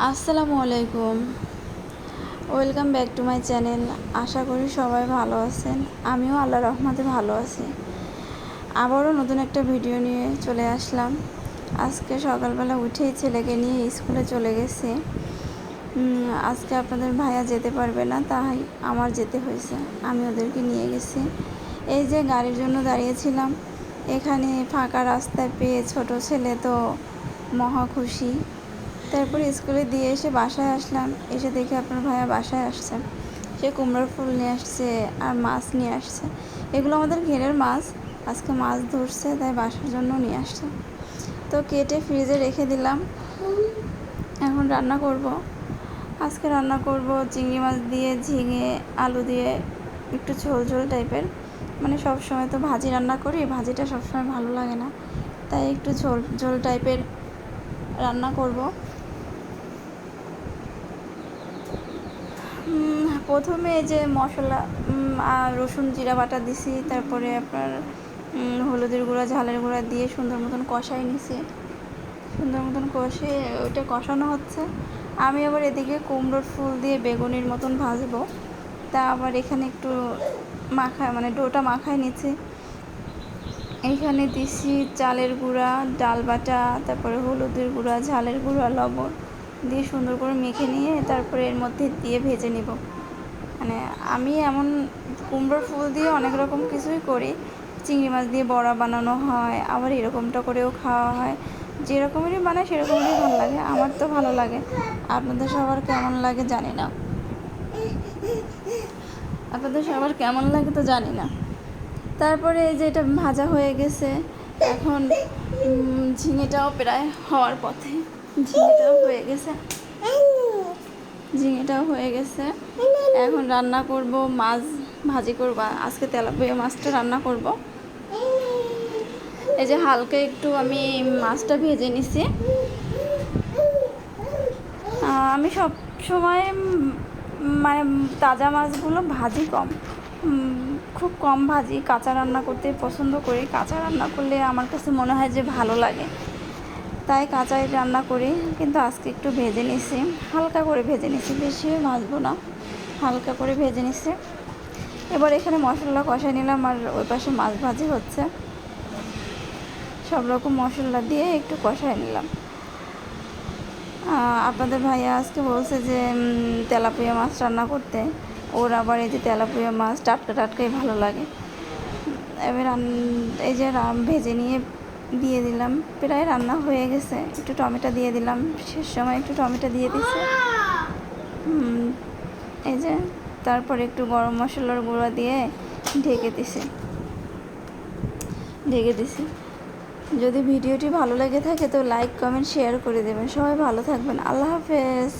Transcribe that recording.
আসসালামু আলাইকুম। Welcome back to my channel. আশা করি সবাই ভালো আছেন। আমিও আল্লাহর রহমতে ভালো আছি। আবারও নতুন একটা ভিডিও নিয়ে চলে আসলাম। আজকে সকালবেলা উঠেই ছেলেকে নিয়ে স্কুলে চলে গেছি। আজকে আপনাদের ভাইয়া যেতে পারবে না, তাই আমার যেতে হয়েছে। আমি ওদেরকে নিয়ে গেছি। এই যে গাড়ির জন্য দাঁড়িয়েছিলাম, এখানে ফাঁকা রাস্তায় পেয়ে ছোট ছেলে তো মহা খুশি। তারপরে স্কুলে দিয়ে এসে বাসায় আসলাম। এসে দেখি আপনার ভাইয়া বাসায় আসছে। সে কুমড়োর ফুল নিয়ে আসছে আর মাছ নিয়ে আসছে। এগুলো আমাদের ঘেরের মাছ, আজকে মাছ ধরছে, তাই বাসার জন্য নিয়ে আসছে। তো কেটে ফ্রিজে রেখে দিলাম। এখন রান্না করব। আজকে রান্না করব চিংড়ি মাছ দিয়ে, ঝিঙে আলু দিয়ে, একটু ঝোল ঝোল টাইপের। মানে সব সময় তো ভাজি রান্না করি, ভাজিটা সবসময় ভালো লাগে না, তাই একটু ঝোল ঝোল টাইপের রান্না করব। প্রথমে যে মশলা রসুন জিরা বাটা দিছি, তারপরে আপনার হলুদের গুঁড়া ঝালের গুঁড়া দিয়ে সুন্দর মতন কষাই নিছি। সুন্দর মতন কষে ওইটা কষানো হচ্ছে। আমি আবার এদিকে কুমড়োর ফুল দিয়ে বেগুনির মতন ভাজবো। তা আবার এখানে একটু ডোটা মাখায় নিচ্ছি। এইখানে দিছি চালের গুঁড়া, ডাল বাটা, তারপরে হলুদের গুঁড়া, ঝালের গুঁড়া, লবণ দিয়ে সুন্দর করে মেখে নিয়ে তারপরে এর মধ্যে দিয়ে ভেজে নিব। মানে আমি এমন কুমড়োর ফুল দিয়ে অনেক রকম কিছুই করি। চিংড়ি মাছ দিয়ে বড়া বানানো হয়, আবার এরকমটা করেও খাওয়া হয়। যেরকমেরই বানায় সেরকমেরই ভালো লাগে। আমার তো ভালো লাগে, আপনাদের সবার কেমন লাগে জানি না। তো জানি না। তারপরে এই যে এটা ভাজা হয়ে গেছে। এখন ঝিঙেটাও প্রায় হওয়ার পথে। ঝিঙেটাও হয়ে গেছে। এখন রান্না করব, মাছ ভাজি করব। আজকে তেলাপিয়া মাছটা রান্না করব। এই যে হালকা একটু আমি মাছটা ভেজে নিছি। আমি সব সময় মানে তাজা মাছগুলো ভাজি কম, খুব কম ভাজি। কাঁচা রান্না করতে পছন্দ করি। কাঁচা রান্না করলে আমার কাছে মনে হয় যে ভালো লাগে, তাই কাঁচাই রান্না করি। কিন্তু আজকে একটু ভেজে নিছি, হালকা করে ভেজে নিছি, বেশি ভাজবো না, হালকা করে ভেজে নিছি। এবার এখানে মশলা কষাই নিলাম আর ওই পাশে মাছ ভাজি হচ্ছে। সব রকম মশলা দিয়ে একটু কষাই নিলাম। আপনাদের ভাইয়া আজকে বলছে যে তেলাপিয়া মাছ রান্না করতে। ওর আবার এই যে তেলাপিয়া মাছ টাটকা টাটকাই ভালো লাগে। এবার এই যে ভেজে নিয়ে দিয়ে দিলাম। প্রায় রান্না হয়ে গেছে। একটু টমেটো দিয়ে দিলাম, শেষ সময় একটু টমেটো দিয়ে দিচ্ছে। এই যে তারপরে একটু গরম মশলার গুঁড়া দিয়ে ঢেকে দিছি। যদি ভিডিওটি ভালো লেগে থাকে তো লাইক, কমেন্ট, শেয়ার করে দেবেন। সবাই ভালো থাকবেন। আল্লাহ হাফেজ।